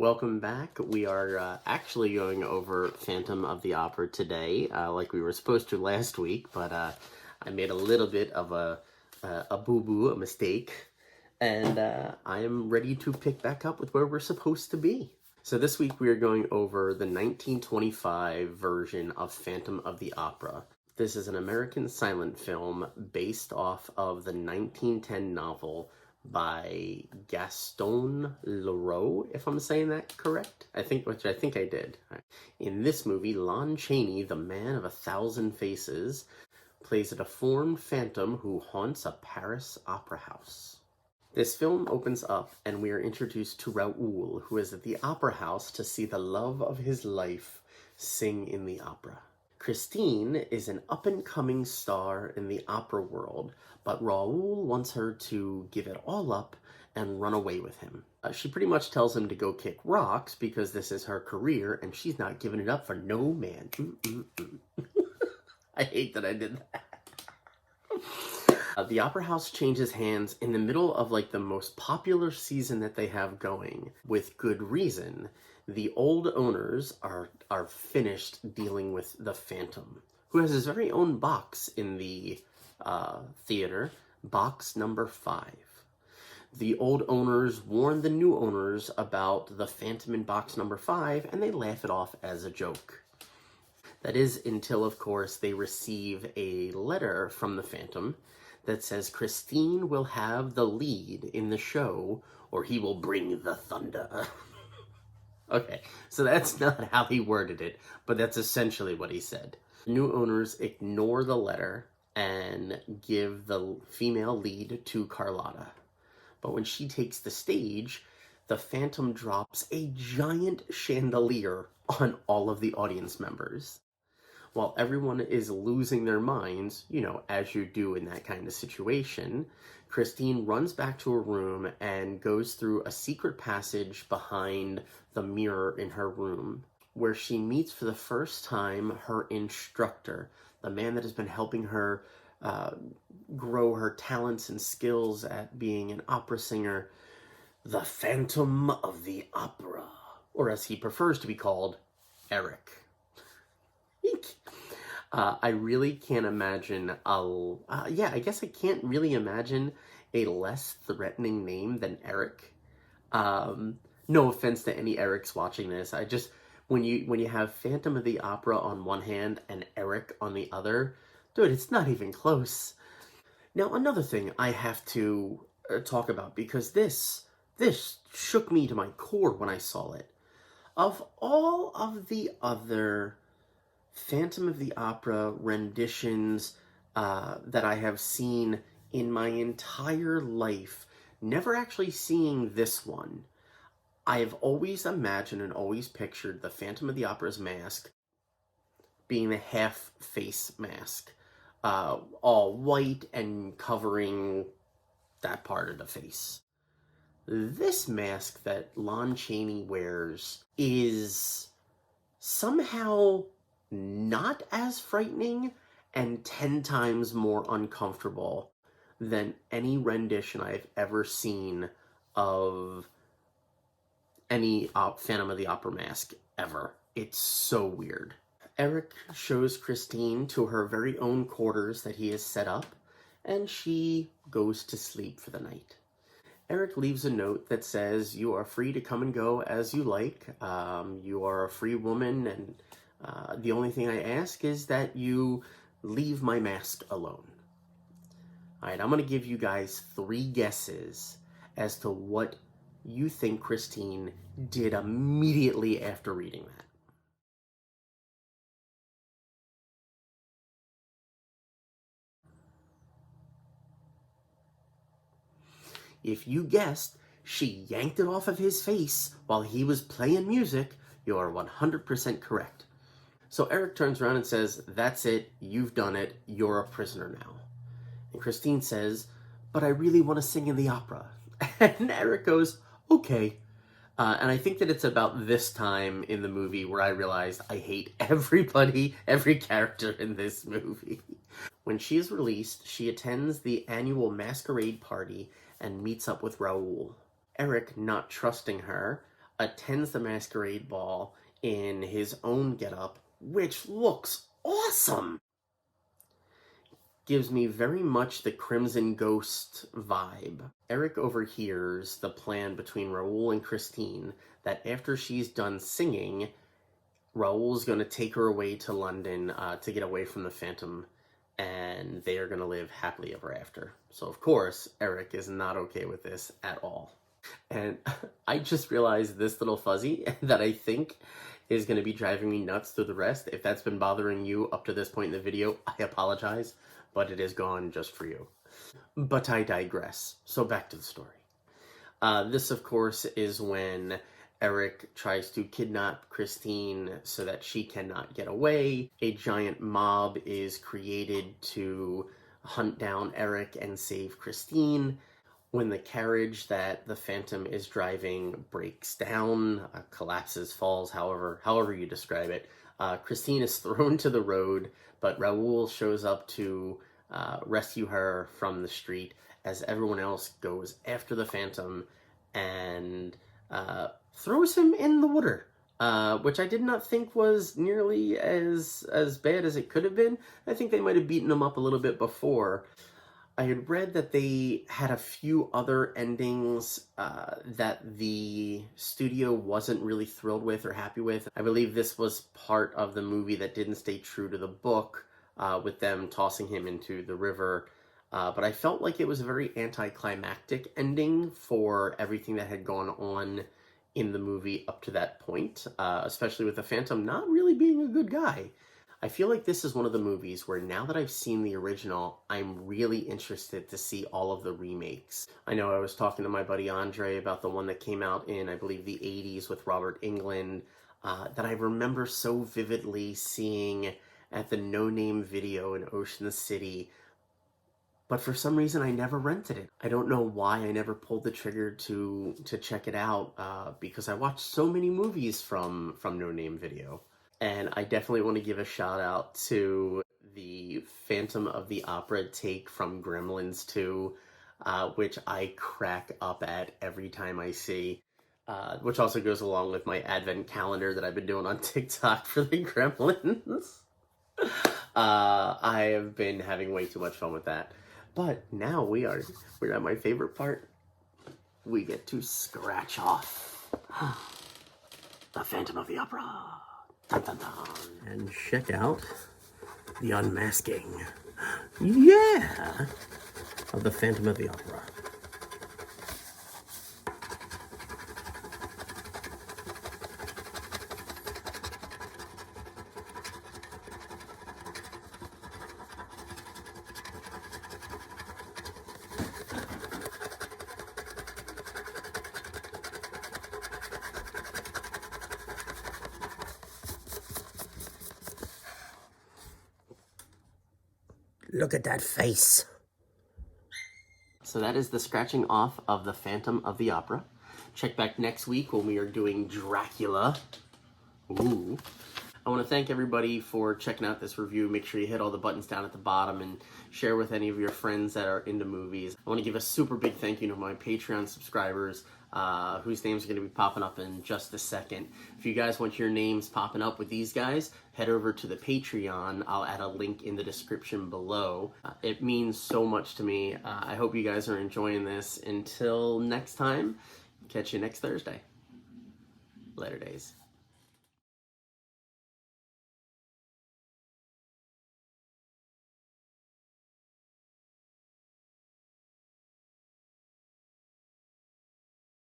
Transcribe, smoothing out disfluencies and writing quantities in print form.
Welcome back. We are actually going over Phantom of the Opera today, like we were supposed to last week, but I made a little bit of a boo-boo, a mistake, and I am ready to pick back up with where we're supposed to be. So this week we are going over the 1925 version of Phantom of the Opera. This is an American silent film based off of the 1910 novel by Gaston Leroux, if I'm saying that correct. I think I did. In this movie, Lon Chaney, the man of 1,000 faces, plays a deformed phantom who haunts a Paris opera house. This film opens up and we are introduced to Raoul, who is at the opera house to see the love of his life sing in the opera. Christine is an up-and-coming star in the opera world, but Raoul wants her to give it all up and run away with him. She pretty much tells him to go kick rocks because this is her career and she's not giving it up for no man. I hate that I did that. The opera house changes hands in the middle of like the most popular season that they have going, with good reason. The old owners are finished dealing with the Phantom, who has his very own box in the theater, box number 5. The old owners warn the new owners about the Phantom in box number 5, and they laugh it off as a joke. That is until, of course, they receive a letter from the Phantom that says Christine will have the lead in the show, or he will bring the thunder. Okay, so that's not how he worded it, but that's essentially what he said. New owners ignore the letter and give the female lead to Carlotta. But when she takes the stage, the Phantom drops a giant chandelier on all of the audience members. While everyone is losing their minds, as you do in that kind of situation, Christine runs back to her room and goes through a secret passage behind the mirror in her room, where she meets for the first time her instructor, the man that has been helping her grow her talents and skills at being an opera singer, the Phantom of the Opera, or as he prefers to be called, Eric. I really can't imagine I guess I can't really imagine a less threatening name than Eric. No offense to any Erics watching this. I just, when you have Phantom of the Opera on one hand and Eric on the other, dude, it's not even close. Now, another thing I have to talk about, because this shook me to my core when I saw it. Of all of the other Phantom of the Opera renditions that I have seen in my entire life, never actually seeing this one, I've always imagined and always pictured the Phantom of the Opera's mask being the half-face mask, all white and covering that part of the face. This mask that Lon Chaney wears is somehow not as frightening and 10 times more uncomfortable than any rendition I've ever seen of any Phantom of the Opera mask ever. It's so weird. Eric shows Christine to her very own quarters that he has set up, and she goes to sleep for the night. Eric leaves a note that says, "You are free to come and go as you like. You are a free woman, and the only thing I ask is that you leave my mask alone." Alright, I'm going to give you guys 3 guesses as to what you think Christine did immediately after reading that. If you guessed she yanked it off of his face while he was playing music, you are 100% correct. So Eric turns around and says, "That's it, you've done it, you're a prisoner now." And Christine says, "But I really want to sing in the opera." And Eric goes, "Okay." And I think that it's about this time in the movie where I realized I hate everybody, every character in this movie. When she is released, she attends the annual masquerade party and meets up with Raoul. Eric, not trusting her, attends the masquerade ball in his own getup, which looks awesome. Gives me very much the Crimson Ghost vibe. Eric overhears the plan between Raoul and Christine that after she's done singing, Raoul's going to take her away to London to get away from the Phantom, and they are going to live happily ever after. So, of course, Eric is not okay with this at all. And I just realized this little fuzzy that I think is going to be driving me nuts through the rest. If that's been bothering you up to this point in the video, I apologize, but it is gone just for you. But I digress. So back to the story. This, of course, is when Eric tries to kidnap Christine so that she cannot get away. A giant mob is created to hunt down Eric and save Christine. When the carriage that the Phantom is driving breaks down, collapses, falls, however you describe it, Christine is thrown to the road, but Raoul shows up to rescue her from the street as everyone else goes after the Phantom and throws him in the water, which I did not think was nearly as bad as it could have been. I think they might have beaten him up a little bit before. I had read that they had a few other endings that the studio wasn't really thrilled with or happy with. I believe this was part of the movie that didn't stay true to the book, with them tossing him into the river. But I felt like it was a very anticlimactic ending for everything that had gone on in the movie up to that point, especially with the Phantom not really being a good guy. I feel like this is one of the movies where now that I've seen the original, I'm really interested to see all of the remakes. I know I was talking to my buddy Andre about the one that came out in, I believe, the 80s with Robert Englund, that I remember so vividly seeing at the No Name Video in Ocean City, but for some reason I never rented it. I don't know why I never pulled the trigger to check it out, because I watched so many movies from No Name Video. And I definitely want to give a shout out to the Phantom of the Opera take from Gremlins 2, which I crack up at every time I see, which also goes along with my advent calendar that I've been doing on TikTok for the Gremlins. I have been having way too much fun with that. But now we're at my favorite part. We get to scratch off the Phantom of the Opera. Dun, dun, dun. And check out the unmasking, yeah, of the Phantom of the Opera. Look at that face. So that is the scratching off of the Phantom of the Opera. Check back next week when we are doing Dracula. Ooh. I want to thank everybody for checking out this review. Make sure you hit all the buttons down at the bottom and share with any of your friends that are into movies. I want to give a super big thank you to my Patreon subscribers, whose names are going to be popping up in just a second. If you guys want your names popping up with these guys, head over to the Patreon. I'll add a link in the description below. It means so much to me. I hope you guys are enjoying this. Until next time, catch you next Thursday. Later days.